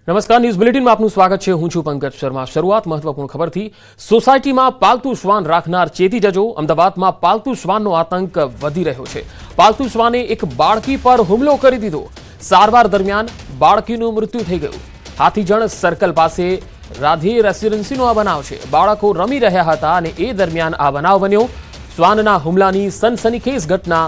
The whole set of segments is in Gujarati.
નમસ્કાર, ન્યૂઝ બુલેટિનમાં આપનું સ્વાગત છે। હું છું પંકજ શર્મા। શરૂઆત મહત્વપૂર્ણ ખબરથી। સોસાયટીમાં પાલતુ શ્વાન રાખનાર ચેતી જજો। અમદાવાદમાં પાલતુ શ્વાનનો આતંક વધી રહ્યો છે। પાલતુ શ્વાને એક બાળકી પર હુમલો કરી દીધો। સારવાર દરમિયાન બાળકીનું મૃત્યુ થઈ ગયું। હાથીજણ સર્કલ પાસે રાધે રેસિડેન્સીનો આ બનાવ છે। બાળકો રમી રહ્યા હતા અને એ દરમિયાન આ બનાવ બન્યો। શ્વાનના હુમલાની સનસનીખેજ ઘટના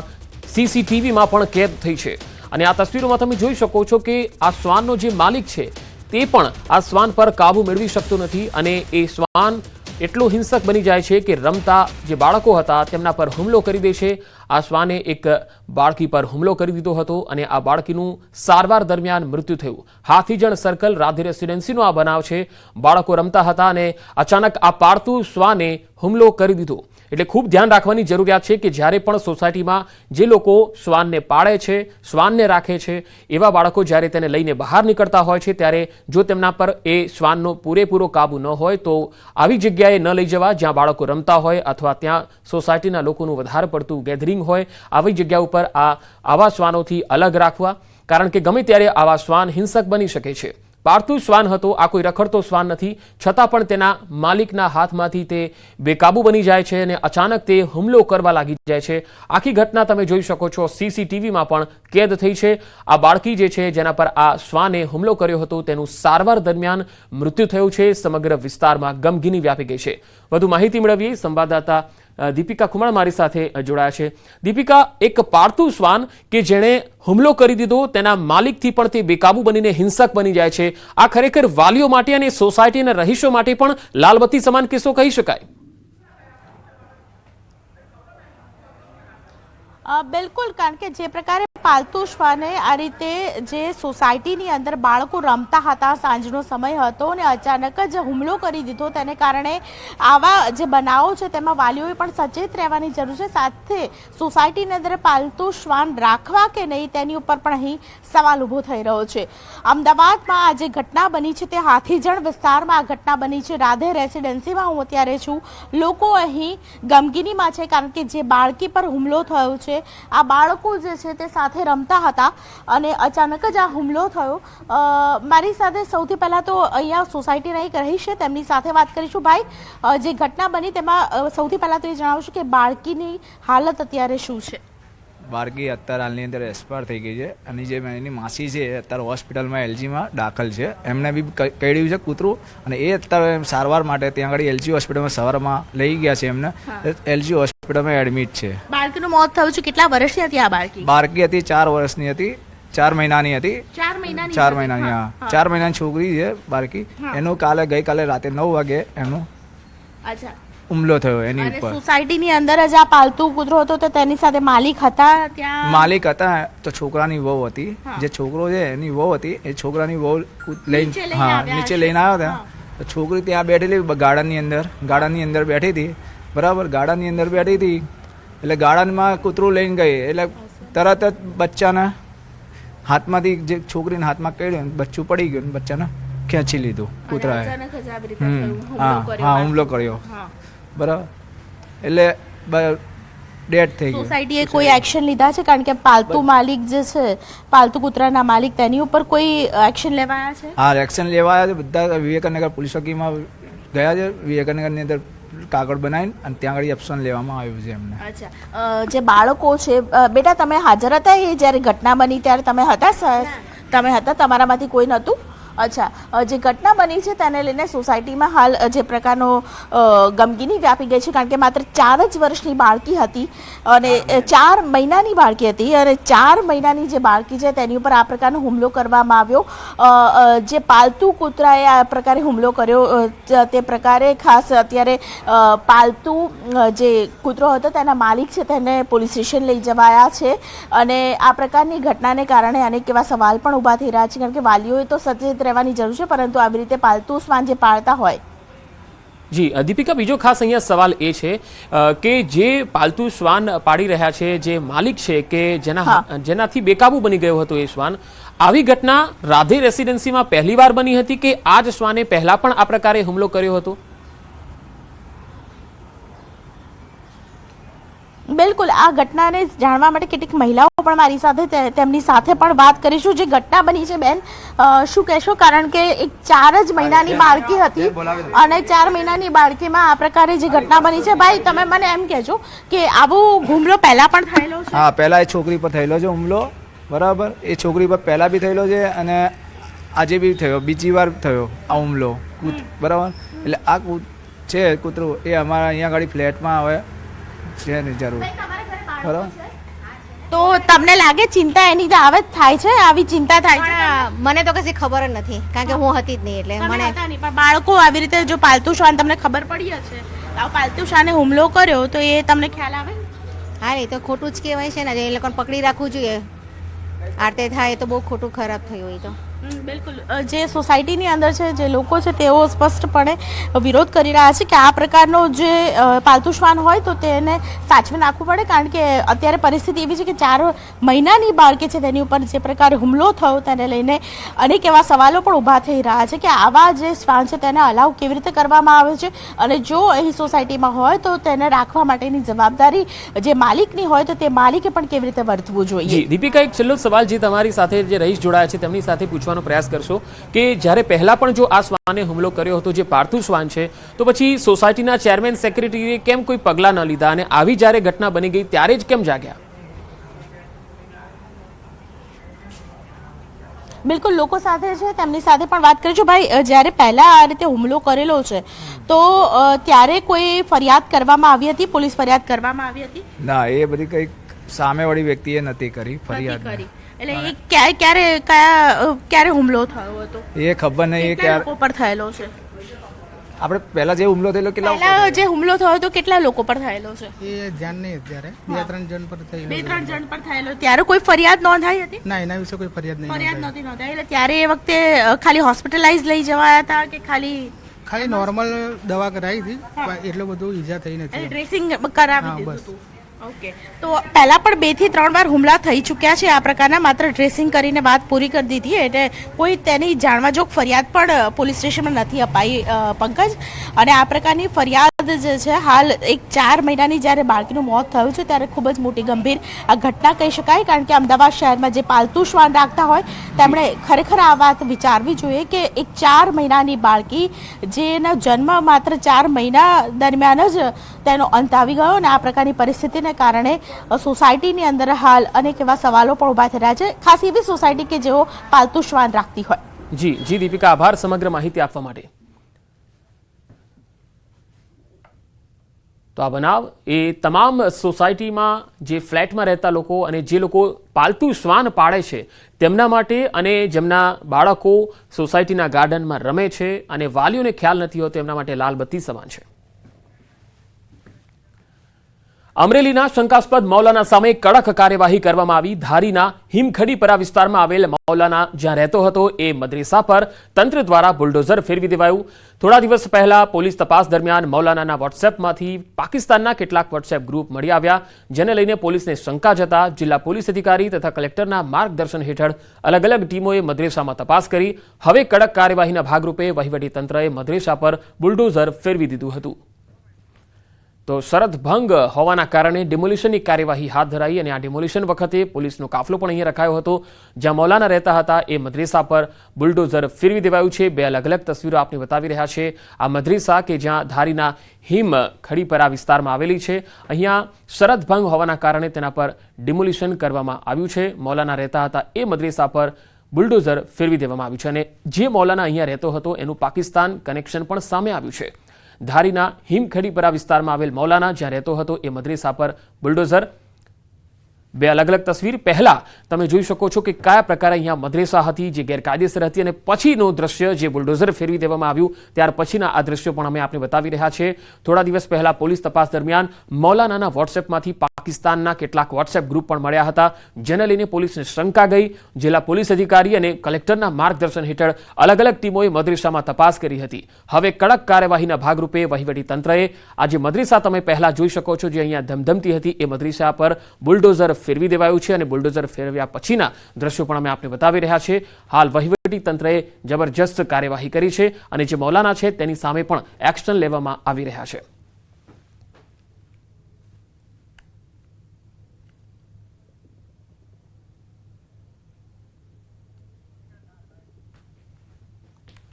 સીસીટીવીમાં પણ કેદ થઈ છે અને આ તસવીરોમાં તમે જોઈ શકો છો કે આ શ્વાનનો જે માલિક છે તે પણ આ શ્વાન પર કાબુ મેળવી શકતો નથી અને એ શ્વાન એટલો હિંસક બની જાય છે કે રમતા જે બાળકો હતા તેમના પર હુમલો કરી દે છે। આ શ્વાને એક બાળકી પર હુમલો કરી દીધો હતો અને આ બાળકીનું સારવાર દરમિયાન મૃત્યુ થયું। હાથીજણ સર્કલ રાધે રેસિડેન્સીનો આ બનાવ છે। બાળકો રમતા હતા અને અચાનક આ પાળતુ શ્વાને હુમલો કરી દીધો। એટલે ખૂબ ધ્યાન રાખવાની જરૂરિયાત છે કે જ્યારે પણ સોસાયટીમાં જે લોકો શ્વાનને પાળે છે, શ્વાનને રાખે છે, એવા બાળકો જ્યારે તેને લઈને બહાર નીકળતા હોય છે ત્યારે જો તેમના પર એ શ્વાનનો પૂરેપૂરો કાબુ ન હોય તો આવી જગ્યાએ ન લઈ જવા જ્યાં બાળકો રમતા હોય અથવા ત્યાં સોસાયટીના લોકોનું વધારે પડતું ગેધરિંગ હોય। આવી જગ્યા ઉપર આવા શ્વાનોથી અલગ રાખવા, કારણ કે ગમે ત્યારે આવા શ્વાન હિંસક બની શકે છે। પાળતુ શ્વાન હતો, આ કોઈ રખડતો શ્વાન નથી, છતાં પણ તેના માલિકના હાથમાંથી તે બેકાબુ બની જાય છે અને અચાનક તે હુમલો કરવા લાગી જાય છે। આખી ઘટના તમે જોઈ શકો છો, સીસીટીવીમાં પણ કેદ થઈ છે। આ બાળકી જે છે જેના પર આ શ્વાને હુમલો કર્યો હતો તેનું સારવાર દરમિયાન મૃત્યુ થયું છે। સમગ્ર વિસ્તારમાં ગમગીની વ્યાપી ગઈ છે। વધુ માહિતી મેળવીએ, સંવાદદાતા દીપિકા કુમાર મારી સાથે જોડાયા છે। દીપિકા, એક પાળતુ શ્વાન કે જેણે હુમલો કરી દીધો તેના માલિકથી પણ તે બેકાબુ બનીને હિંસક બની જાય છે, આ ખરેખર વાલીઓ માટે અને સોસાયટીના રહીશો માટે પણ લાલબત્તી સમાન કિસ્સો કહી શકાય। બિલકુલ, કારણ કે જે પ્રકારે પાલતુ શ્વાને આ રીતે જે સોસાયટીની અંદર બાળકો રમતા હતા, સાંજનો સમય હતો અને અચાનક જ હુમલો કરી દીધો, તેને કારણે આવા જે બનાવો છે તેમાં વાલીઓએ પણ સચેત રહેવાની જરૂર છે। સાથે સોસાયટીની અંદર પાલતુ શ્વાન રાખવા કે નહીં તેની ઉપર પણ અહીં સવાલ ઊભો થઈ રહ્યો છે। અમદાવાદમાં આ જે ઘટના બની છે તે હાથીજણ વિસ્તારમાં આ ઘટના બની છે। રાધે રેસિડેન્સીમાં હું અત્યારે છું। લોકો અહીં ગમગીનીમાં છે કારણ કે જે બાળકી પર હુમલો થયો છે, આ બાળકો જે છે તે સાથે રમતા હતા અને અચાનક જ આ હુમલો થયો। મારી સાથે સૌથી પહેલા તો અહીંયા સોસાયટીના એક રહીશ છે, તેમની સાથે વાત કરીશું। ભાઈ, જે ઘટના બની તેમાં સૌથી પહેલા તો એ જણાવશો કે બાળકીની હાલત અત્યારે શું છે? બાળકી અત્યારે હાલની અંદર એક્સપાયર થઈ ગઈ છે અને જે એની માસી છે અત્યારે હોસ્પિટલમાં એલજીમાં દાખલ છે। એમને બી કડ્યું છે કૂતરું અને એ અત્યારે સારવાર માટે ત્યાં આગળ એલજી હોસ્પિટલમાં સવારમાં લઈ ગયા છે। એમને એલજી હોસ્પિટલમાં એડમિટ છે। બાળકીનું મોત થયું છે, કેટલા વર્ષની હતી આ બાળકી? બાળકી હતી 4 વર્ષની હતી, 4 મહિનાની હતી। 4 મહિનાની, હા, 4 મહિનાની છોકરી છે બાળકી। એનું ગઈકાલે રાતે 9 વાગે એનું હુમલો થયો એની ઉપર। સોસાયટીની અંદર જ આ પાલતુ કૂતરો હતો તો તેની સાથે માલિક હતા? ત્યાં માલિક હતા તો છોકરાની વહુ હતી, જે છોકરો છે એની વહુ હતી, એ છોકરાની વહુ લઈને નીચે લઈને આવ્યા હતા। છોકરી ત્યાં બેઠેલી ગાર્ડનની અંદર બેઠી હતી, બરાબર, ગાર્ડનની અંદર બેઠી હતી એટલે ગાર્ડનમાં કૂતરું લઈને ગઈ એટલે તરત જ બચ્ચાના હાથમાંથી, જે છોકરીના હાથમાં કર્યું, બચ્ચું પડી ગયું, બચ્ચાને ખેંચી લીધું કૂતરાએ। હા, હુમલો કર્યો, બરાબર, એટલે ડેડ થઈ ગઈ। સોસાયટીએ કોઈ એક્શન લીધા છે? કારણ કે પાલતુ માલિક જે છે, પાલતુ કૂતરાના માલિક, તેની ઉપર કોઈ એક્શન લેવાયા છે? હા, એક્શન લેવાયા છે। બધા વિવેકનગર પોલીસ ચોકીમાં ગયા છે। વિવેકનગરની અંદર કાગળ બનાવીને અને ત્યાં આગળ એક્શન લેવામાં આવ્યું છે એમને। અચ્છા, જે બાળકો છે, બેટા તમે હાજર હતા એ જ્યારે ઘટના બની ત્યારે? તમે હતા? તમે હતા? તમારામાંથી કોઈ નહોતું? અચ્છા, જે ઘટના બની છે તેને લઈને સોસાયટીમાં હાલ જે પ્રકારનો ગમગીની વ્યાપી ગઈ છે કારણ કે માત્ર 4 જ વર્ષની બાળકી હતી અને 4 મહિનાની બાળકી હતી અને 4 મહિનાની જે બાળકી છે તેની ઉપર આ પ્રકારનો હુમલો કરવામાં આવ્યો। જે પાલતુ કૂતરાએ આ પ્રકારે હુમલો કર્યો તે પ્રકારે ખાસ અત્યારે પાલતુ જે કૂતરો હતો તેના માલિક છે તેને પોલીસ સ્ટેશન લઈ જવાયા છે અને આ પ્રકારની ઘટનાને કારણે અનેક એવા સવાલ પણ ઊભા થઈ રહ્યા છે કારણ કે વાલીઓએ તો સચેત રહેવાની જરૂર છે, પરંતુ આવી રીતે પાલતુ શ્વાન જે પાળતા હોય। જી દીપિકા, બીજો ખાસ અહીંયા સવાલ એ છે કે જે પાલતુ શ્વાન પાડી રહ્યા છે જે માલિક છે કે જેનાથી બેકાબુ બની ગયો હતો એ શ્વાન, આવી ઘટના રાધે રેસિડેન્સીમાં પહેલીવાર બની હતી કે આ જ શ્વાને પહેલા પણ આ પ્રકારે હુમલો કર્યો હતો? બિલકુલ, આ ઘટનાને જાણવા માટે કેટલીક મહિલાઓ પણ મારી સાથે તેમની સાથે પણ વાત કરીશું. જે ઘટના બની છે બેન, શું કહેશો? કારણ કે એક 4 જ મહિનાની બાળકી હતી અને 4 મહિનાની બાળકીમાં આ પ્રકારે જે ઘટના બની છે. ભાઈ, તમે મને એમ કહેજો કે આવો હુમલો પહેલા પણ થયેલો છે? હા, પહેલા એ છોકરી પર થયેલો છે હુમલો, બરાબર. એ છોકરી પર પહેલા બી થયેલો છે અને આજે બી થયો, બીજી વાર થયો આ હુમલો, બરાબર. એટલે આ છે કૂતરું એ અમારા અહીંયા આગળ ફ્લેટમાં આવે છે ને જરૂર, બરાબર. તો તમને લાગે ચિંતા એની આવે થાય છે? આવી ચિંતા થાય છે? મને તો કશી ખબર જ નથી, કારણ કે હું હતી જ નહીં, એટલે મને પણ બાળકો આવી રીતે જો પાલતુ શ્વાન તમને ખબર પડી હશે, પાલતુ શ્વાને હુમલો કર્યો તો એ તમને ખ્યાલ આવે? હા, એ તો ખોટું જ કહેવાય છે ને, એ લોકોને પકડી રાખવું જોઈએ. આરતે થાય એ તો બહુ ખોટું ખરાબ થયું. એ તો બિલકુલ જે સોસાયટીની અંદર છે, જે લોકો છે, તેઓ સ્પષ્ટપણે વિરોધ કરી રહ્યા છે કે આ પ્રકારનો જે પાલતુ શ્વાન હોય તો તેને સાચવી નાખવું પડે. કારણ કે અત્યારે પરિસ્થિતિ એવી છે કે 4 મહિનાની બાળકી છે, તેની ઉપર જે પ્રકારે હુમલો થયો તેને લઈને અનેક એવા સવાલો પણ ઊભા થઈ રહ્યા છે કે આવા જે શ્વાન છે તેને અલાઉ કેવી રીતે કરવામાં આવે છે, અને જો અહીં સોસાયટીમાં હોય તો તેને રાખવા માટેની જવાબદારી જે માલિકની હોય તો તે માલિકે પણ કેવી રીતે વર્તવું જોઈએ. દીપિકા, એક છેલ્લો સવાલ જે તમારી સાથે જે રહીશ જોડાયા છે તેમની સાથે પૂછવાનો પ્રયાસ કરશો કે જ્યારે પહેલા પણ જો આ શ્વાને હુમલો કર્યો હતો, જે પાલતુ શ્વાન છે, તો પછી સોસાયટીના ચેરમેન સેક્રેટરીએ કેમ કોઈ પગલાં ન લીધા અને આવી જ્યારે ઘટના બની ગઈ ત્યારે જ કેમ જાગ્યા? બિલકુલ, લોકો સાથે છે તેમની સાથે પણ વાત કરીશું. ભાઈ, જ્યારે પહેલા આ રીતે હુમલો કરેલો છે તો ત્યારે કોઈ ફરિયાદ કરવામાં આવી હતી? પોલીસ ફરિયાદ કરવામાં આવી હતી? ના, એ બધી કંઈક સામેવાળી વ્યક્તિએ નથી કરી ફરિયાદ. એટલે એ ક્યારે હુમલો થયો હતો એ ખબર નહીં. એ કેટલા લોકો પર થયેલો છે? આપણે પહેલા જે હુમલો થયેલો પહેલા જે હુમલો થયો તો કેટલા લોકો પર થયેલો છે? એ ધ્યાન નહીં અત્યારે. 2-3 જણ પર થયેલો. 2-3 જણ પર થયેલો. ત્યારે કોઈ ફરિયાદ નોંધાઈ હતી? ના, એના વિશે કોઈ ફરિયાદ નહીં. ફરિયાદ નહોતી નોંધાઈ. એટલે ત્યારે એ વખતે ખાલી હોસ્પિટલાઇઝ લઈ જવાયા હતા કે ખાલી નોર્મલ દવા કરાવી હતી, એટલું બધું ઈજા થઈ નથી. ડ્રેસિંગ કરાવી દીધું હતું? ઓકે. તો પહેલા પણ 2 થી 3 વાર હુમલા થઈ ચૂક્યા છે આ પ્રકારના, માત્ર ડ્રેસિંગ કરીને વાત પૂરી કરી દીધી. એટલે કોઈ તેની જાણવાજોગ ફરિયાદ પણ પોલીસ સ્ટેશનમાં નથી અપાઈ, પંકજ. અને આ પ્રકારની ફરિયાદ જે છે, હાલ એક 4 મહિનાની જ્યારે બાળકીનું મોત થયું છે ત્યારે ખૂબ જ મોટી ગંભીર આ ઘટના કહી શકાય. કારણ કે અમદાવાદ શહેરમાં જે પાલતુ શ્વાન રાખતા હોય તેમણે ખરેખર આ વાત વિચારવી જોઈએ કે એક 4 મહિનાની બાળકી જેનો જન્મ માત્ર 4 મહિના દરમિયાન જ તેનો અંત આવી ગયો, અને આ પ્રકારની પરિસ્થિતિને કારણે સોસાયટીની અંદર હાલ અનેક એવા સવાલો પણ ઊભા થઈ રહ્યા છે, ખાસ એવી સોસાયટી કે જેઓ પાલતુ શ્વાન રાખતી હોય. જી દીપિકા, આભાર સમગ્ર માહિતી આપવા માટે. તો આ બનાવ એ તમામ સોસાયટીમાં જે ફ્લેટમાં રહેતા લોકો અને જે લોકો પાલતુ શ્વાન પાળે છે તેમના માટે, અને જેમના બાળકો સોસાયટીના ગાર્ડનમાં રમે છે અને વાલીઓને ખ્યાલ નથી હોતો એમના માટે લાલબત્તી સમાન છે. અમરેલીના શંકાસ્પદ મૌલાના સામે કડક કાર્યવાહી કરવામાં આવી. ધારીના હિમખડીપરા વિસ્તારમાં આવેલ મૌલાના જ્યાં રહેતો હતો એ મદ્રેસા પર તંત્ર દ્વારા બુલડોઝર ફેરવી દેવાયું. થોડા દિવસ પહેલા પોલીસ તપાસ દરમિયાન મૌલાનાના વોટ્સએપમાંથી પાકિસ્તાનના કેટલાક વોટ્સએપ ગ્રુપ મળી આવ્યા, જેને લઈને પોલીસને શંકા જતા જિલ્લા પોલીસ અધિકારી તથા કલેક્ટરના માર્ગદર્શન હેઠળ અલગ અલગ ટીમોએ મદ્રેસામાં તપાસ કરી. હવે કડક કાર્યવાહીના ભાગરૂપે વહીવટીતંત્રએ મદ્રેસા પર બુલડોઝર ફેરવી દીધું હતું. તો શરત ભંગ હોવાના કારણે ડિમોલિશનની કાર્યવાહી હાથ ધરાઈ, અને આ ડિમોલિશન વખતે પોલીસનો કાફલો પણ અહીંયા રખાયો હતો. જ્યાં મૌલાના રહેતા હતા એ મદ્રેસા પર બુલડોઝર ફેરવી દેવાયું છે. 2 અલગ અલગ તસવીરો આપને બતાવી રહ્યા છે. આ મદ્રેસા કે જ્યાં ધારીના હિમ ખડીપરા વિસ્તારમાં આવેલી છે, અહીંયા શરત ભંગ હોવાના કારણે તેના પર ડિમોલિશન કરવામાં આવ્યું છે. મૌલાના રહેતા હતા એ મદ્રેસા પર બુલડોઝર ફેરવી દેવામાં આવ્યું છે, અને જે મૌલાના અહીંયા રહેતો હતો એનું પાકિસ્તાન કનેક્શન પણ સામે આવ્યું છે. ધારીના હિમખડીપરા વિસ્તારમાં આવેલ મૌલાના જ્યાં રહેતો હતો એ મદ્રેસા પર બુલડોઝર. 2 અલગ અલગ તસવીર. પહેલા તમે જોઈ શકો છો કે કયા પ્રકારે અહીંયા મદ્રેસા હતી જે ગેરકાયદેસર હતી, અને પછીનું દ્રશ્ય જે બુલડોઝર ફેરવી દેવામાં આવ્યું ત્યાર પછીના આ દ્રશ્યો પણ અમે આપને બતાવી રહ્યા છે. થોડા દિવસ પહેલા પોલીસ તપાસ દરમિયાન મૌલાનાના વોટ્સએપમાંથી પાકિસ્તાનના કેટલાક વોટ્સએપ ગ્રુપ પણ મળ્યા હતા, જેને લઈને પોલીસને શંકા ગઈ. જિલ્લા પોલીસ અધિકારી અને કલેક્ટરના માર્ગદર્શન હેઠળ અલગ અલગ ટીમોએ મદ્રેસામાં તપાસ કરી હતી. હવે કડક કાર્યવાહીના ભાગરૂપે વહીવટીતંત્રએ આજે મદ્રેસા તમે પહેલા જોઈ શકો છો જે અહીંયા ધમધમતી હતી એ મદ્રેસા પર બુલડોઝર ફેરવી દેવાયું છે, અને બુલડોઝર ફેરવ્યા પછીના દ્રશ્યો પણ અમે આપને બતાવી રહ્યા છે. હાલ વહીવટીતંત્રએ જબરજસ્ત કાર્યવાહી કરી છે, અને જે મૌલાના છે તેની સામે પણ એક્શન લેવામાં આવી રહ્યા છે.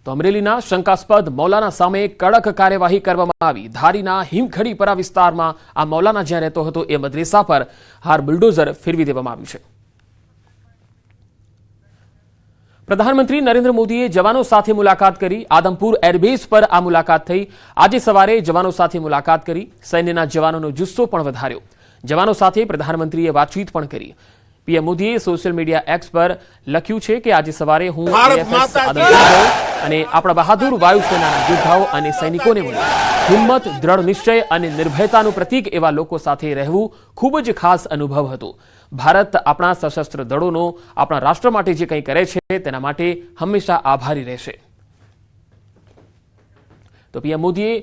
તો અમરેલીના શંકાસ્પદ મૌલાના સામે કડક કાર્યવાહી કરવામાં આવી. ધારીના હિમખડીપરા વિસ્તારમાં આ મૌલાના જ્યાં રહેતો હતો એ મદ્રેસા પર હાર બુલડોઝર ફેરવી દેવામાં આવ્યું છે. પ્રધાનમંત્રી નરેન્દ્ર મોદીએ જવાનો સાથે મુલાકાત કરી. આદમપુર એરબેઝ પર આ મુલાકાત થઈ. આજે સવારે જવાનો સાથે મુલાકાત કરી. સૈન્યના જવાનોનો જુસ્સો પણ વધાર્યો. જવાનો સાથે પ્રધાનમંત્રીએ વાતચીત પણ કરી. પીએમ મોદીએ સોશિયલ મીડિયા એક્સ પર લખ્યું છે કે આજે સવારે હું AFS આદમપુર ગયો અને આપણા બહાદુર વાયુસેનાના યોદ્ધાઓ અને સૈનિકોને મળ્યા. હિંમત, દ્રઢ નિશ્ચય અને નિર્ભયતાનું પ્રતીક એવા લોકો સાથે રહેવું ખૂબ જ ખાસ અનુભવ હતો. ભારત આપણા સશસ્ત્ર દળોનો આપણા રાષ્ટ્ર માટે જે કંઈ કરે છે તેના માટે હંમેશા આભારી રહેશે. તો પીએમ મોદીએ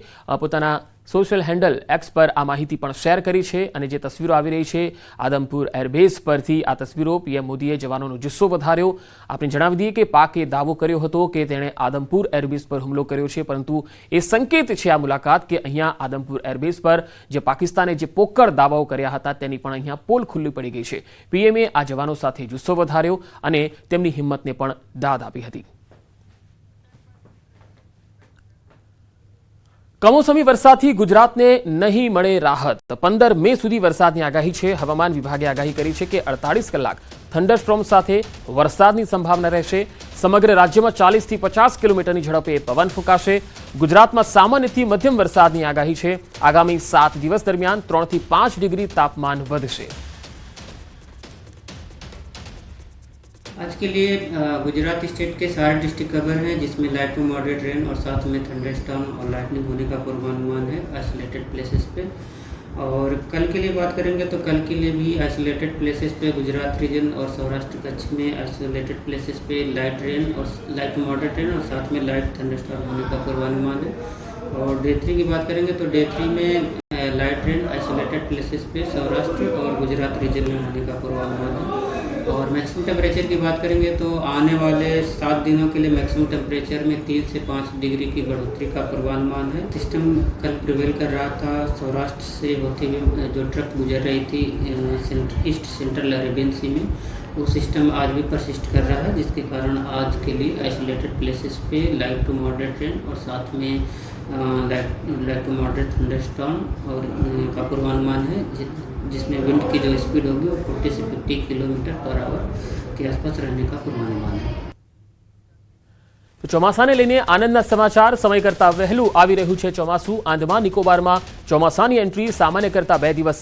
પોતાના સોશિયલ હેન્ડલ એક્સ પર આ માહિતી પણ શેર કરી છે અને જે તસવીરો આવી રહી છે આદમપુર એરબેઝ પરથી આ તસવીરો પીએમ મોદીએ જવાનોનો જુસ્સો વધાર્યો. આપણે જણાવી દઈએ કે પાકે દાવો કર્યો હતો કે તેણે આદમપુર એરબેઝ પર હુમલો કર્યો છે, પરંતુ એ સંકેત છે આ મુલાકાત કે અહીંયા આદમપુર એરબેઝ પર જે પાકિસ્તાને જે પોકળ દાવાઓ કર્યા હતા તેની પણ અહીંયા પોલ ખુલ્લી પડી ગઈ છે. પીએમએ આ જવાનો સાથે જુસ્સો વધાર્યો અને તેમની હિંમતને પણ દાદ આપી હતી. કમોસમી વરસાદથી ગુજરાતને નહીં મળે રાહત. 15 મે સુધી વરસાદની આગાહી છે. હવામાન વિભાગે આગાહી કરી છે કે 48 કલાક થંડરસ્ટોર્મ સાથે વરસાદની સંભાવના રહેશે. સમગ્ર રાજ્યમાં 40 થી 50 કિલોમીટરની ઝડપે પવન ફૂંકાશે. ગુજરાતમાં સામાન્યથી મધ્યમ વરસાદની આગાહી છે. આગામી 7 દિવસ દરમિયાન 3 થી 5 ડિગ્રી તાપમાન વધશે. आज के लिए गुजरात स्टेट के सारे डिस्ट्रिक्ट कवर हैं, जिसमें लाइट टू मॉडरेट रेन और साथ में थंडरस्टॉर्म और लाइटनिंग होने का पूर्वानुमान है आइसोलेटेड प्लेसेस पे. और कल के लिए बात करेंगे तो कल के लिए भी आइसोलेटेड प्लेसेस पे गुजरात रीजन और सौराष्ट्र कच्छ में आइसोलेटेड प्लेसेस पे लाइट रेन और लाइट टू मॉडरेट रेन और साथ में लाइट थंडरस्टॉर्म होने का पूर्वानुमान है. और डे 3 की बात करेंगे तो डे 3 में लाइट रेन आइसोलेटेड प्लेसेस पे सौराष्ट्र और गुजरात रीजन में होने का पूर्वानुमान है. और मैक्सिमम टेम्परेचर की बात करेंगे तो आने वाले 7 दिनों के लिए मैक्सिमम टेम्परेचर में 3 से 5 डिग्री की बढ़ोतरी का पूर्वानुमान है. सिस्टम कल प्रिवेल कर रहा था सौराष्ट्र से होते हुए जो ट्रक गुजर रही थी ईस्ट सेंट्रल अरेबियन सी में, वो सिस्टम आज भी परसिस्ट कर रहा है, जिसके कारण आज के लिए आइसोलेटेड प्लेसेस पे लाइट टू मॉडरेट रेन और साथ में लाइट टू मॉडरेट थंडरस्टॉर्म और का पूर्वानुमान है, जिसमें विंड की जो स्पीड होगी वो 40 से 50 किलोमीटर पर आवर के आसपास रहने का पूर्वानुमान है. તો ચોમાસાને લઈને આનંદના સમાચાર. સમય કરતા વહેલું આવી રહ્યું છે ચોમાસું. આંદામાન નિકોબારમાં ચોમાસાની એન્ટ્રી સામાન્ય કરતા 2 દિવસ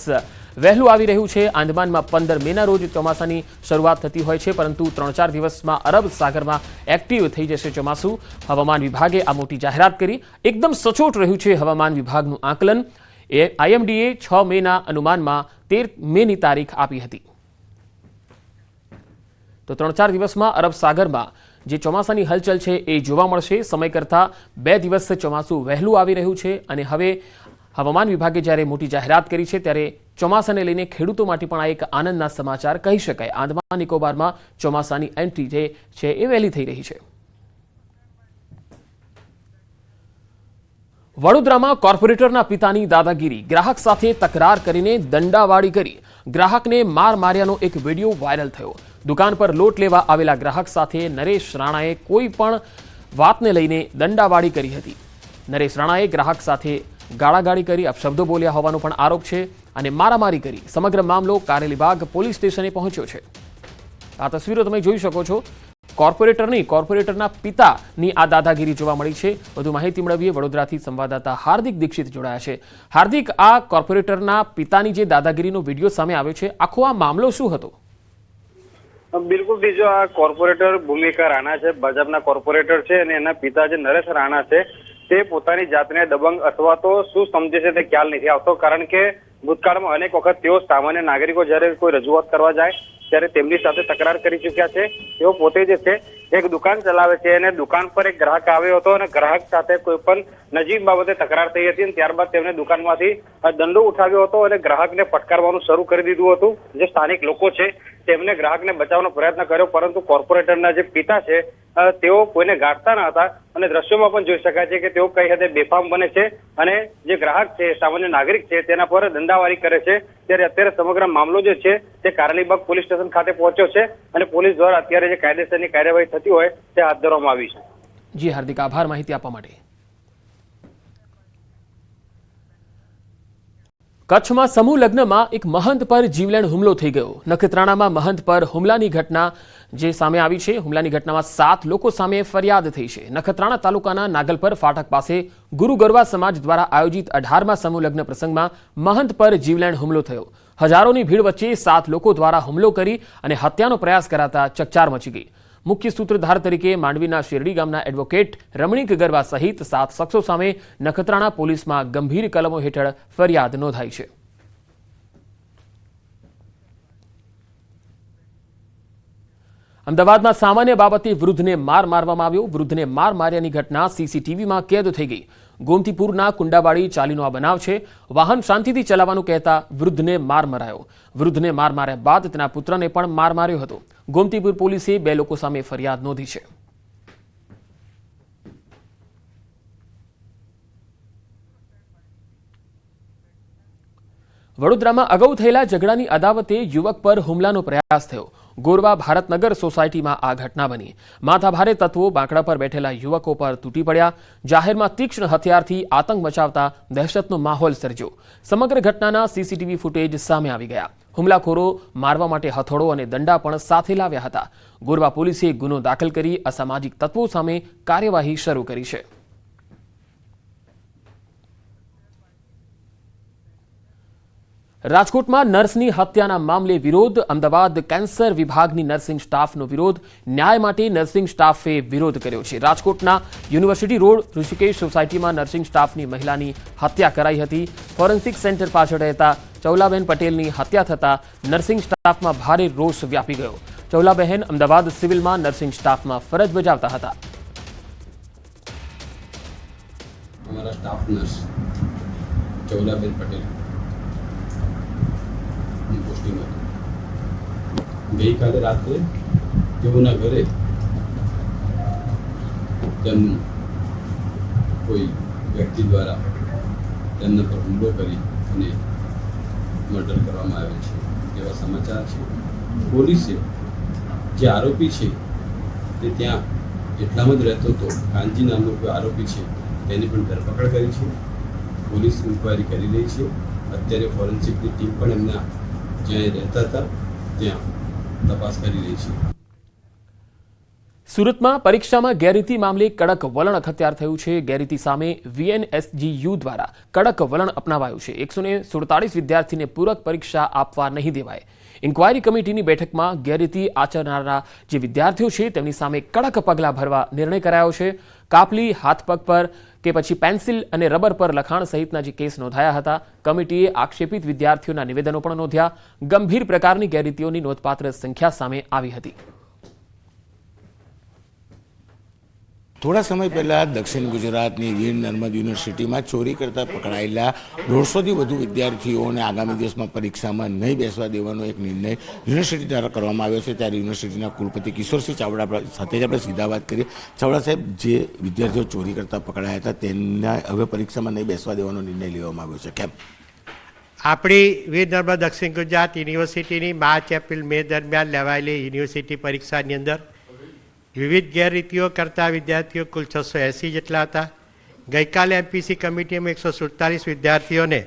વહેલું આવી રહ્યું છે. આંદામાનમાં 15 મેના રોજ ચોમાસાની શરૂઆત થતી હોય છે, પરંતુ 3-4 દિવસમાં અરબ સાગરમાં એક્ટિવ થઈ જશે ચોમાસું. હવામાન વિભાગે આ મોટી જાહેરાત કરી. એકદમ સચોટ રહ્યું છે હવામાન વિભાગનું આકલન. આઈએમડીએ 6 મેના અનુમાનમાં 13 મેની તારીખ આપી હતી. તો 3-4 દિવસમાં અરબ સાગરમાં જે ચોમાસાની હલચલ છે એ જોવા મળશે. સમય કરતાં 2 દિવસ ચોમાસું વહેલું આવી રહ્યું છે અને હવે હવામાન વિભાગે જ્યારે મોટી જાહેરાત કરી છે ત્યારે ચોમાસાને લઈને ખેડૂતો માટે પણ આ એક આનંદના સમાચાર કહી શકાય. આંદામાન નિકોબારમાં ચોમાસાની એન્ટ્રી જે છે એ વહેલી થઈ રહી છે. વડોદરામાં કોર્પોરેટરના પિતાની દાદાગીરી. ગ્રાહક સાથે તકરાર કરીને દંડાવાળી કરી. ગ્રાહકને માર માર્યાનો એક વિડીયો વાયરલ થયો. દુકાન પર લોટ લેવા આવેલા ગ્રાહક સાથે નરેશ રાણાએ કોઈ પણ વાતને લઈને દંડાવાળી કરી હતી. નરેશ રાણાએ ગ્રાહક સાથે ગાળાગાળી કરી, અપશબ્દો બોલ્યા હોવાનો પણ આરોપ છે અને મારામારી કરી. સમગ્ર મામલો કારેલીબાગ પોલીસ સ્ટેશને પહોંચ્યો છે. આ તસવીરો તમે જોઈ શકો છો. કોર્પોરેટરના પિતાની આ દાદાગીરી જોવા મળી છે. વધુ માહિતી મેળવીએ વડોદરાથી સંવાદદાતા હાર્દિક દીક્ષિત જોડાયા છે. હાર્દિક, આ કોર્પોરેટરના પિતાની જે દાદાગીરીનો વિડીયો સામે આવ્યો છે, આખો આ મામલો શું હતો? બિલકુલ બીજો આ કોર્પોરેટર ભૂમિકા રાણા છે, ભાજપના કોર્પોરેટર છે અને એના પિતા જે નરેશ રાણા છે તે પોતાની જાતને દબંગ અથવા તો શું સમજે છે તે ખ્યાલ નથી આવતો. કારણ કે ભૂતકાળમાં અનેક વખત તેઓ સામાન્ય નાગરિકો જ્યારે કોઈ રજૂઆત કરવા જાય ત્યારે તેમની સાથે તકરાર કરી ચૂક્યા છે. તેઓ પોતે જે છે એક દુકાન ચલાવે છે અને દુકાન પર એક ગ્રાહક આવ્યો હતો અને ગ્રાહક સાથે કોઈ પણ નજીક બાબતે તકરાર થઈ હતી અને ત્યારબાદ તેમને દુકાનમાંથી દંડો ઉઠાવ્યો હતો અને ગ્રાહકને ફટકારવાનું શરૂ કરી દીધું હતું. જે સ્થાનિક લોકો છે તેમને ગ્રાહકને બચાવવાનો પ્રયત્ન કર્યો, પરંતુ કોર્પોરેટરના જે પિતા છે તેઓ કોઈને ગાંઠતા ન હતા અને દ્રશ્યોમાં પણ જોઈ શકાય છે કે તેઓ કઈ હદે બેફામ બને છે અને જે ગ્રાહક છે, સામાન્ય નાગરિક છે, તેના પર દંડાવારી કરે છે. ત્યારે અત્યારે સમગ્ર મામલો જે છે તે કારેલીબાગ પોલીસ સ્ટેશન ખાતે પહોંચ્યો છે અને પોલીસ દ્વારા અત્યારે જે કાયદેસરની કાર્યવાહી થતી હોય તે હાથ ધરવામાં આવી છે. જી હાર્દિક આભાર માહિતી આપવા માટે. કચ્છમાં સમૂહ લગ્નમાં એક મહંત પર જીવલેણ હુમલો થઈ ગયો. નખત્રાણામાં મહંત પર હુમલાની ઘટના જે સામે આવી છે. હુમલાની ઘટનામાં 7 લોકો સામે ફરિયાદ થઈ છે. નખત્રાણા તાલુકાના નાગલપર ફાટક પાસે ગુરુ ગરવા સમાજ દ્વારા આયોજિત 18મા સમૂહ લગ્ન પ્રસંગમાં મહંત પર જીવલેણ હુમલો થયો. હજારોની ભીડ વચ્ચે 7 લોકો દ્વારા હુમલો કરી અને હત્યાનો પ્રયાસ કરાતા ચકચાર મચી ગઈ. મુખ્ય સૂત્રધાર તરીકે માંડવીના શેરડી ગામના એડવોકેટ રમણીક ગરવા સહિત 7 શખ્સો સામે નખત્રાણા પોલીસમાં ગંભીર કલમો હેઠળ ફરિયાદ નોંધાઈ છે. અમદાવાદમાં સામાન્ય બાબતે વૃદ્ધને માર મારવામાં આવ્યો. વૃદ્ધને માર માર્યાની ઘટના સીસીટીવીમાં કેદ થઈ ગઈ. ગોમતીપુરના કુંડાબાડી ચાલીનો આ બનાવ છે. વાહન શાંતિથી ચલાવવાનું કહેતા વૃદ્ધને માર મરાયો. વૃદ્ધને માર માર્યા બાદ તેના પુત્રને પણ માર માર્યો હતો. ગોમતીપુર પોલીસે 2 લોકો સામે ફરિયાદ નોંધી છે. વડોદરામાં અગાઉ થયેલા ઝઘડાની અદાવતે યુવક પર હુમલાનો પ્રયાસ થયો. ગોરવા ભારતનગર સોસાયટીમાં આ ઘટના બની. માથાભારે તત્વો બાંકડા પર બેઠેલા યુવકો પર તૂટી પડ્યા. જાહેરમાં તીક્ષ્ણ હથિયારથી આતંક મચાવતા દહેશતનો માહોલ સર્જ્યો. સમગ્ર ઘટનાના સીસીટીવી ફૂટેજ સામે આવી ગયા. હુમલાખોરો મારવા માટે હથોડો અને દંડા પણ સાથે લાવ્યા હતા. ગોરવા પોલીસે ગુનો દાખલ કરી અસામાજિક તત્વો સામે કાર્યવાહી શરૂ કરી છે. રાજકોટમાં નર્સની હત્યાના મામલે વિરોધ. અમદાવાદ કેન્સર વિભાગની નર્સિંગ સ્ટાફનો વિરોધ. ન્યાય માટે નર્સિંગ સ્ટાફે વિરોધ કર્યો છે. રાજકોટના યુનિવર્સિટી રોડ ઋષિકેશ સોસાયટીમાં નર્સિંગ સ્ટાફની મહિલાની હત્યા કરાઈ હતી. ફોરેન્સિક સેન્ટર પાછળ રહેતા ચૌલાબેન પટેલની હત્યા થતા નર્સિંગ સ્ટાફમાં ભારે રોષ વ્યાપી ગયો. ચૌલાબહેન અમદાવાદ સિવિલમાં નર્સિંગ સ્ટાફમાં ફરજ બજાવતા હતા. हमारा स्टाफ नर्स चौलाबेन पटेल પોસ્ટિંગ હતી. ગઈકાલે રાત્રે તેઓના ઘરે તેમનું કોઈ વ્યક્તિ દ્વારા તેમના પર હુમલો કરી અને મર્ડર કરવામાં આવેલ છે તેવા સમાચાર છે. પોલીસે જે આરોપી છે તે ત્યાં એટલામાં જ રહેતો હતો. કાનજી નામનો કોઈ આરોપી છે તેની પણ ધરપકડ કરી છે. પોલીસ ઇન્ક્વાયરી કરી રહી છે. અત્યારે ફોરેન્સિકની ટીમ પણ એમના જ્યાં રહેતા હતા ત્યાં તપાસ કરી રહી છે. સુરતમાં પરીક્ષામાં ગેરરીતિ મામલે કડક વલણ અખત્યાર થયું છે. ગેરરીતિ સામે VNSGU દ્વારા કડક વલણ અપનાવાયું છે. 147 વિદ્યાર્થીને પૂરક પરીક્ષા આપવા નહીં દેવાય. ઇન્ક્વાયરી કમિટીની બેઠકમાં ગેરરીતિ આચરનારા જે વિદ્યાર્થીઓ છે તેમની સામે કડક પગલાં ભરવા નિર્ણય કરાયો છે. કાપલી, હાથ પગ પર કે પછી પેન્સિલ અને રબર પર લખાણ સહિતના જે કેસ નોંધાયા હતા. કમિટીએ આક્ષેપિત વિદ્યાર્થીઓના નિવેદનો પણ નોંધ્યા. ગંભીર પ્રકારની ગેરરીતિઓની નોંધપાત્ર સંખ્યા સામે આવી હતી. થોડા સમય પહેલાં દક્ષિણ ગુજરાતની વીર નર્મદ યુનિવર્સિટીમાં ચોરી કરતા પકડાયેલા 150થી વધુ વિદ્યાર્થીઓને આગામી દિવસમાં પરીક્ષામાં નહીં બેસવા દેવાનો એક નિર્ણય યુનિવર્સિટી દ્વારા કરવામાં આવ્યો છે. ત્યારે યુનિવર્સિટીના કુલપતિ કિશોરસિંહ ચાવડા સાથે જ આપણે સીધા વાત કરીએ. ચાવડા સાહેબ, જે વિદ્યાર્થીઓ ચોરી કરતા પકડાયા હતા તેના હવે પરીક્ષામાં નહીં બેસવા દેવાનો નિર્ણય લેવામાં આવ્યો છે, કેમ? આપણી વીર નર્મદ દક્ષિણ ગુજરાત યુનિવર્સિટીની માર્ચ એપ્રિલ મે દરમિયાન લેવાયેલી યુનિવર્સિટી પરીક્ષાની અંદર વિવિધ ગેરરીતિઓ કરતા વિદ્યાર્થીઓ કુલ 680 જેટલા હતા. ગઈકાલે MPC કમિટીમાં 147 વિદ્યાર્થીઓને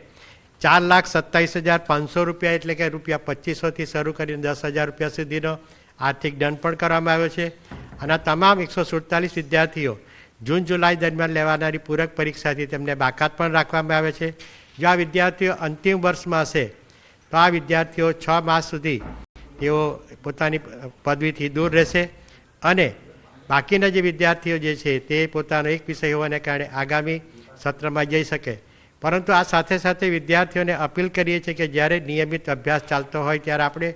4,27,500 રૂપિયા એટલે કે ₹2500થી શરૂ કરીને 10,000 રૂપિયા સુધીનો આર્થિક દંડ પણ કરવામાં આવ્યો છે. અને તમામ 147 વિદ્યાર્થીઓ જૂન જુલાઈ દરમિયાન લેવાનારી પૂરક પરીક્ષાથી તેમને બાકાત પણ રાખવામાં આવે છે. જો આ વિદ્યાર્થીઓ અંતિમ વર્ષમાં હશે તો આ વિદ્યાર્થીઓ 6 માસ સુધી તેઓ પોતાની પદવીથી દૂર રહેશે અને બાકીના જે વિદ્યાર્થીઓ જે છે તે પોતાનો એક વિષય હોવાને કારણે આગામી સત્રમાં જઈ શકે. પરંતુ આ સાથે સાથે વિદ્યાર્થીઓને અપીલ કરીએ છીએ કે જ્યારે નિયમિત અભ્યાસ ચાલતો હોય ત્યારે આપણે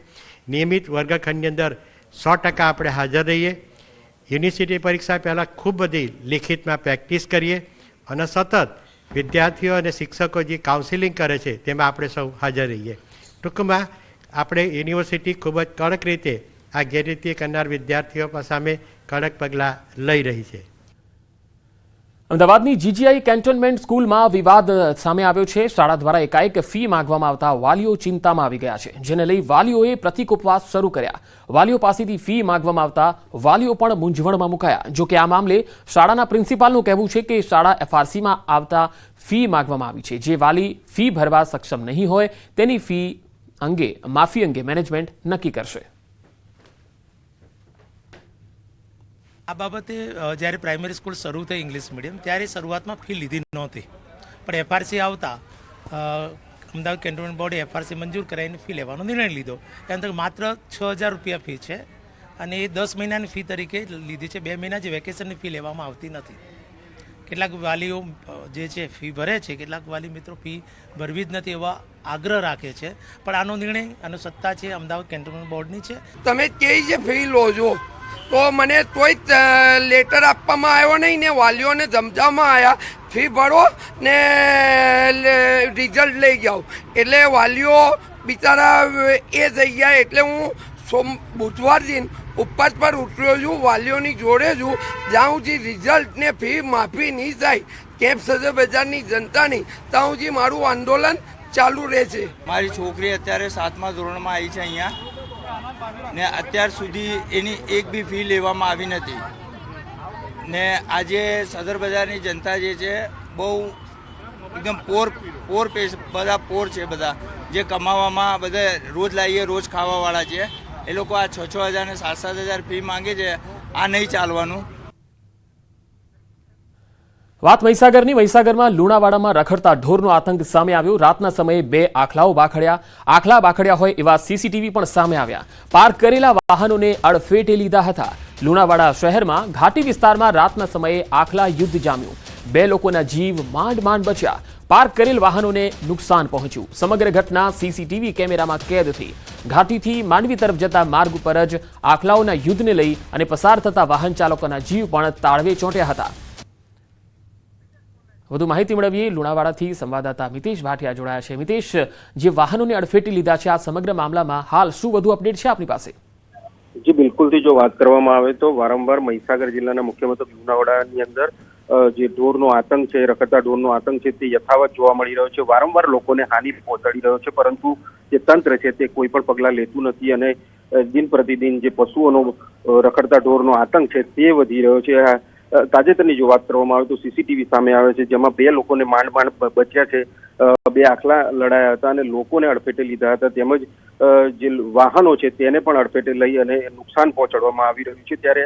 નિયમિત વર્ગખંડની અંદર 100% આપણે હાજર રહીએ. યુનિવર્સિટી પરીક્ષા પહેલાં ખૂબ બધી લિખિતમાં પ્રેક્ટિસ કરીએ અને સતત વિદ્યાર્થીઓ અને શિક્ષકો જે કાઉન્સિલિંગ કરે છે તેમાં આપણે સૌ હાજર રહીએ. ટૂંકમાં આપણે યુનિવર્સિટી ખૂબ જ કડક રીતે આ ગેરરીતિ કરનાર વિદ્યાર્થીઓ સામે કડક પગલાં લઈ રહી છે. અમદાવાદની જીજીઆઈ કેન્ટોનમેન્ટ સ્કૂલમાં વિવાદ સામે આવ્યો છે. શાળા દ્વારા એકાએક ફી માંગવામાં આવતા વાલીઓ ચિંતામાં આવી ગયા છે, જેને લઈ વાલીઓએ પ્રતિક ઉપવાસ શરૂ કર્યા. વાલીઓ પાસેથી ફી માંગવામાં આવતા વાલીઓ પણ મૂંઝવણમાં મુકાયા. જો કે આ મામલે શાળાના પ્રિન્સિપાલનું કહેવું છે કે શાળા એફઆરસીમાં આવતા ફી માંગવામાં આવી છે. જે વાલી ફી ભરવા સક્ષમ નહીં હોય તેની ફી અંગે માફી અંગે મેનેજમેન્ટ નક્કી કરશે. આ બાબતે જ્યારે પ્રાઇમરી સ્કૂલ શરૂ થઈ ઇંગ્લિશ મીડિયમ ત્યારે શરૂઆતમાં ફી લીધી નહોતી, પણ એફઆરસી આવતા અમદાવાદ કેન્ટોનમેન્ટ બોર્ડે એફઆરસી મંજૂર કરાવીને ફી લેવાનો નિર્ણય લીધો. એ અંદર માત્ર 6,000 રૂપિયા ફી છે અને એ 10 મહિનાની ફી તરીકે લીધી છે. 2 મહિના જે વેકેશનની ફી લેવામાં આવતી નથી. કેટલાક વાલીઓ જે છે ફી ભરે છે, કેટલાક વાલી મિત્રો ફી ભરવી જ નથી એવા આગ્રહ રાખે છે, પણ આનો નિર્ણય આનો સત્તા છે અમદાવાદ કેન્ટોનમેન્ટ બોર્ડની છે. તમે કેવી જે ફી લો છો તો મને કોઈ લેટર આપવામાં આવ્યો નહીં ને વાલીઓને સમજાવવામાં આવ્યા ફી ભરો ને રિઝલ્ટ લઈ જાઓ. એટલે વાલીઓ બિચારા એ થઈ ગયા. એટલે હું બુધવારથી ઉપવાસ પર ઉતર્યો છું, વાલીઓની જોડે છું. જ્યાં સુધી રિઝલ્ટ ને ફી માફી નહીં થાય કેમ્પ સદર બજારની જનતાની, ત્યાં સુધી મારું આંદોલન ચાલુ રહેશે. મારી છોકરી અત્યારે 7મા ધોરણમાં આવી છે અહીંયા ને અત્યાર સુધી એની એક બી ફી લેવામાં આવી નથી. ને આજે સદર બજારની જનતા જે છે બહુ એકદમ પોર બધા પોર છે. બધા જે કમાવામાં બધા રોજ લાવીએ રોજ ખાવાવાળા છે, એ લોકો આ 6,000 ને 7,000 ફી માંગે છે. આ નહીં ચાલવાનું. વાત મહીસાગરની. મહીસાગરમાં લુણાવાડામાં રખડતા ઢોરનો આતંક સામે આવ્યો. રાતના સમયે 2 આખલાઓ બાખડ્યા હોય એવા સીસીટીવી પણ સામે આવ્યા. પાર્ક કરેલા વાહનોને અડફેટે લીધા હતા. લુણાવાડા શહેરમાં ઘાટી વિસ્તારમાં રાતના સમયે આખલા યુદ્ધ જામ્યું. 2 લોકોના જીવ માંડ બચ્યા. પાર્ક કરેલ વાહનોને નુકસાન પહોંચ્યું. સમગ્ર ઘટના સીસીટીવી કેમેરામાં કેદ થઈ. ઘાટીથી માંડવી તરફ જતા માર્ગ ઉપર જ આખલાઓના યુદ્ધને લઈ અને પસાર થતા વાહન ચાલકોના જીવ પણ તાળવે ચોંટ્યા હતા. વધુ માહિતી મેળવીએ. લુણાવાડાથી સંવાદદાતા મિતેશ ભાટિયા જોડાયા છે. મિતેશ, જે વાહનોને અડફેટી લીધા છે, આ સમગ્ર મામલામાં હાલ શું વધુ અપડેટ છે આપની પાસે? જી બિલકુલથી જો વાત કરવામાં આવે તો વારંવાર મહીસાગર જિલ્લાના મુખ્ય મથક લુણાવાડાની અંદર જે ઢોરનો આતંક છે, રખડતા ઢોરનો આતંક છે તે યથાવત જોવા મળી રહ્યો છે. વારંવાર લોકોને હાનિ પહોંચાડી રહ્યો છે, પરંતુ જે તંત્ર છે તે કોઈ પણ પગલાં લેતું નથી અને દિન પ્રતિદિન જે પશુઓનો રખડતા ઢોરનો આતંક છે તે વધી રહ્યો છે. તાજેતરની જો વાત કરવામાં આવે તો સીસીટીવી સામે આવે છે, જેમાં 2 લોકોને માંડ બચ્યા છે. 2 આખલા લડાયા હતા અને લોકોને અડફેટે લીધા હતા. તેમજ જે વાહનો છે તેને પણ અડફેટે લઈ અને નુકસાન પહોંચાડવામાં આવી રહ્યું છે. ત્યારે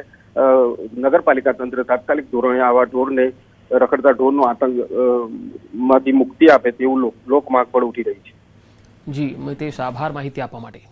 નગરપાલિકા તંત્ર તાત્કાલિક ધોરણે આવા ઢોરને રખડતા ઢોરનો આતંક માંથી મુક્તિ આપે તેવું લોકમાંગ પણ ઉઠી રહી છે. જી મિતેશ, આભાર માહિતી આપવા માટે.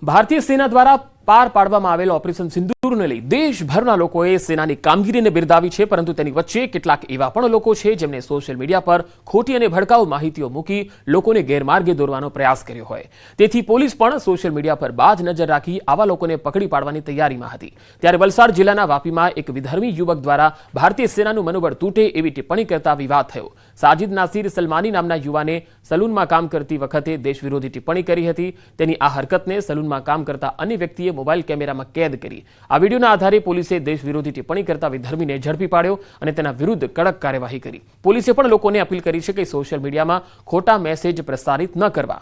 ભારતીય સેના દ્વારા પાર પાડવામાં આવેલ ઓપરેશન સિંદૂરને લઈ દેશભરના લોકોએ સેનાની કામગીરીને બિરદાવી છે, પરંતુ તેની વચ્ચે કેટલાક એવા પણ લોકો છે જેમને સોશિયલ મીડિયા પર ખોટી અને ભડકાઉ માહિતીઓ મૂકી લોકોને ગેરમાર્ગે દોરવાનો પ્રયાસ કર્યો હોય. તેથી પોલીસ પણ સોશિયલ મીડિયા પર બાજ નજર રાખી આવા લોકોને પકડી પાડવાની તૈયારીમાં હતી. ત્યારે વલસાડ જિલ્લાના વાપીમાં એક વિધર્મી યુવક દ્વારા ભારતીય સેનાનું મનોબળ તૂટે એવી ટિપ્પણી કરતા વિવાદ થયો. સાજિદ નાસિર સલમાની નામના યુવાને સલૂનમાં કામ કરતી વખતે દેશવિરોધી ટિપ્પણી કરી હતી. તેની આ હરકતને સલૂનમાં કામ કરતા અન્ય વ્યક્તિએ મોબાઈલ કેમેરામાં કેદ કરી. આ વિડીયોના આધારે પોલીસે દેશવિરોધી ટિપ્પણી કરતા વિધર્મીને ઝડપી પાડ્યો અને તેના વિરુદ્ધ કડક કાર્યવાહી કરી. પોલીસે પણ લોકોને અપીલ કરી છે કે સોશિયલ મીડિયામાં ખોટા મેસેજ પ્રસારિત ન કરવા.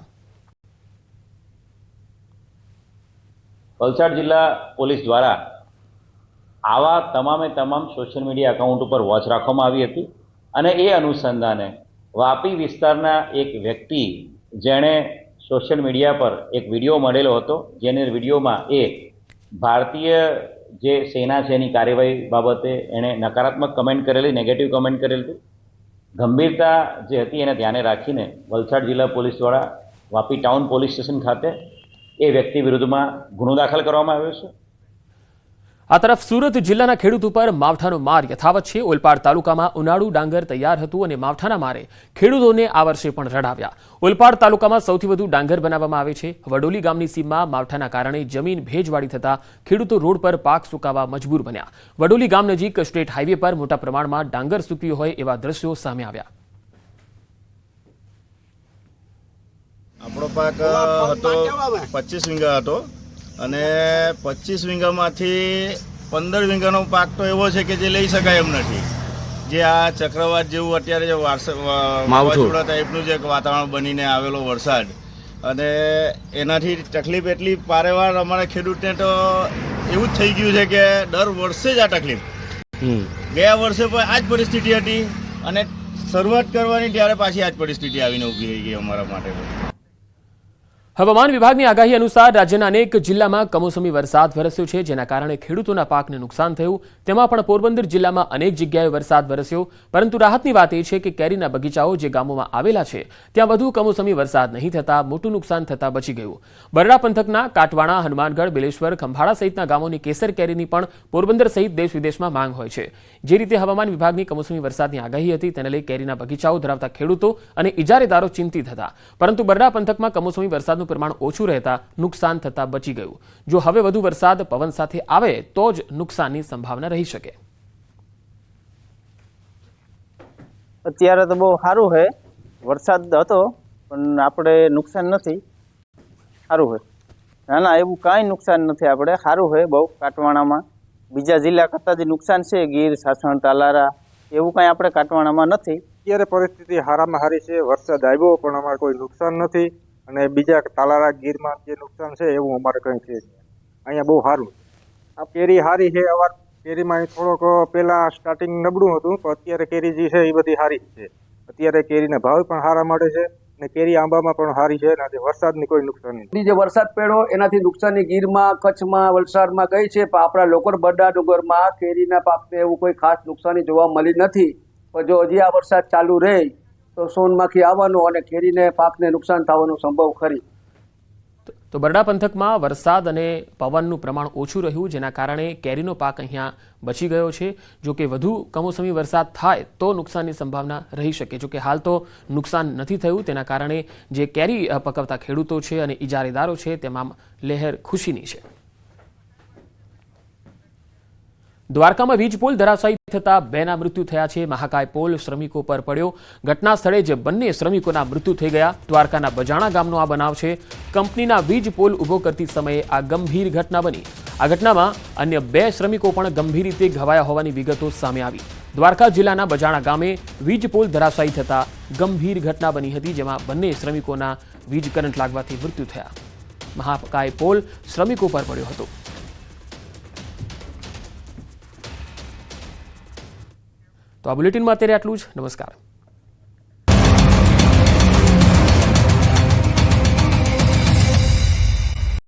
વલસાડ જિલ્લા પોલીસ દ્વારા આવા તમામ સોશિયલ મીડિયા એકાઉન્ટ ઉપર વોચ રાખવામાં આવી હતી અને એ અનુસંધાને વાપી વિસ્તારના એક વ્યક્તિ જેણે સોશિયલ મીડિયા પર એક વિડીયો મળેલો હતો, જેને વિડીયોમાં એ ભારતીય જે સેના છે એની કાર્યવાહી બાબતે એણે નકારાત્મક કમેન્ટ કરેલી, નેગેટિવ કમેન્ટ કરેલી હતી. ગંભીરતા જે હતી એને ધ્યાને રાખીને વલસાડ જિલ્લા પોલીસ દ્વારા વાપી ટાઉન પોલીસ સ્ટેશન ખાતે એ વ્યક્તિ વિરુદ્ધમાં ગુનો દાખલ કરવામાં આવ્યો છે. આ તરફ સુરત જિલ્લાના ખેડૂત ઉપર માવઠાનો માર યથાવત છે. ઓલપાડ તાલુકામાં ઉનાળુ ડાંગર તૈયાર હતું અને માવઠાના મારે ખેડૂતોને આ વર્ષે પણ રડાવ્યા. ઓલપાડ તાલુકામાં સૌથી વધુ ડાંગર બનાવવામાં આવે છે. વડોલી ગામની સીમમાં માવઠાના કારણે જમીન ભેજવાળી થતા ખેડૂતો રોડ પર પાક સુકાવા મજબૂર બન્યા. વડોલી ગામ નજીક સ્ટેટ હાઈવે પર મોટા પ્રમાણમાં ડાંગર સૂક્યું હોય એવા દ્રશ્યો સામે આવ્યા. આપણો પાક હતો 25 વીંગા હતો અને 25 વીંગામાંથી 15 વીઘાનો પાક તો એવો છે કે જે લઈ શકાય એમ નથી. જે આ ચક્રવાત જેવું અત્યારે જે વાવાઝોડા ટાઈપનું જે વાતાવરણ બનીને આવેલો વરસાદ, અને એનાથી તકલીફ એટલી પારેવાર અમારા ખેડૂતને તો એવું જ થઈ ગયું છે કે દર વર્ષે જ આ તકલીફ. ગયા વર્ષે પણ આ જ પરિસ્થિતિ હતી અને શરૂઆત કરવાની ત્યારે પાછી આ જ પરિસ્થિતિ આવીને ઊભી રહી ગઈ અમારા માટે. હવામાન વિભાગની આગાહી અનુસાર રાજ્યના અનેક જિલ્લામાં કમોસમી વરસાદ વરસ્યો છે, જેના કારણે ખેડૂતોના પાકને નુકસાન થયું. તેમાં પણ પોરબંદર જિલ્લામાં અનેક જગ્યાએ વરસાદ વરસ્યો, પરંતુ રાહતની વાત એ છે કે કેરીના બગીચાઓ જે ગામોમાં આવેલા છે ત્યાં વધુ કમોસમી વરસાદ નહીં થતા મોટું નુકસાન થતા બચી ગયું. બરડા પંથકના કાટવાણા, હનુમાનગઢ, બેલેશ્વર, ખંભાળા સહિતના ગામોની કેસર કેરીની પણ પોરબંદર સહિત દેશ વિદેશમાં માંગ હોય છે. જે રીતે હવામાન વિભાગની કમોસમી વરસાદની આગાહી હતી તેને લઈ કેરીના બગીચાઓ ધરાવતા ખેડૂતો અને ઇજારેદારો ચિંતિત હતા, પરંતુ બરડા પંથકમાં કમોસમી વરસાદનું પ્રમાણ ઓછું રહેતા નુકસાન થતા બચી ગયું. જો હવે વધુ વરસાદ પવન સાથે આવે તો જ નુકસાનની સંભાવના રહી શકે. અત્યારે તો બહુ સારું છે, વરસાદ હતો પણ આપણે નુકસાન નથી, સારું છે. ના એવું કાંઈ નુકસાન નથી, આપણે સારું છે બહુ. કાટવાણામાં બીજા જિલ્લા કરતાં જે નુકસાન છે, ગીર, સાસણ, તાલારા, એવું કાંઈ આપણે કાટવાણામાં નથી. અત્યારે પરિસ્થિતિ સારામાં સારી છે. વરસાદ આવ્યો પણ અમારે કોઈ નુકસાન નથી, અને બીજા તાલારા, ગીરમાં જે નુકસાન છે એવું અમારે કંઈ છે. અહીંયા બહુ સારું. આ કેરી સારી છે. અવાર કેરીમાં થોડોક પહેલા સ્ટાર્ટિંગ નબળું હતું, પણ અત્યારે કેરી જે છે એ બધી સારી છે. અત્યારે કેરીના ભાવ પણ સારા મળે છે અને કેરી આંબામાં પણ સારી છે, અને વરસાદની કોઈ નુકસાન નહીં. જે વરસાદ પડ્યો એનાથી નુકસાની ગીરમાં, કચ્છમાં, વલસાડમાં ગઈ છે, પણ આપણા લોકર બરડા ડુંગરમાં કેરીના પાકને એવું કોઈ ખાસ નુકસાની જોવા મળી નથી. પણ જો હજી આ વરસાદ ચાલુ રહે તો સોનમાખી આવવાનું અને કેરીને પાકને નુકસાન થવાનું સંભવ ખરી. તો બરડા પંથકમાં વરસાદ અને પવનનું પ્રમાણ ઓછું રહ્યું, જેના કારણે કેરીનો પાક અહીંયા બચી ગયો છે. જો કે વધુ કમોસમી વરસાદ થાય તો નુકસાનની સંભાવના રહી શકે. જો કે હાલ તો નુકસાન નથી થયું, તેના કારણે જે કેરી પકવતા ખેડૂતો છે અને ઇજારેદારો છે તેમાં લહેર ખુશીની છે. દ્વારકામાં વીજ પોલ ધરાશાયી થતા 2ના મૃત્યુ થયા છે. મહાકાય પોલ શ્રમિકો પર પડ્યો. ઘટના સ્થળે જ બંને શ્રમિકોના મૃત્યુ થઈ ગયા. દ્વારકાના બજાણા ગામનો આ બનાવ છે. કંપનીના વીજ પોલ ઉભો કરતી સમયે આ ગંભીર ઘટના બની. આ ઘટનામાં અન્ય 2 શ્રમિકો પણ ગંભીર રીતે ઘવાયા હોવાની વિગતો સામે આવી. દ્વારકા જિલ્લાના બજાણા ગામે વીજ પોલ ધરાશાયી થતા ગંભીર ઘટના બની હતી, જેમાં બંને શ્રમિકોના વીજ કરંટ લાગવાથી મૃત્યુ થયા. મહાકાય પોલ શ્રમિકો પર પડ્યો હતો. તો આ બુલેટિનમાં અત્યારે આટલું જ. નમસ્કાર.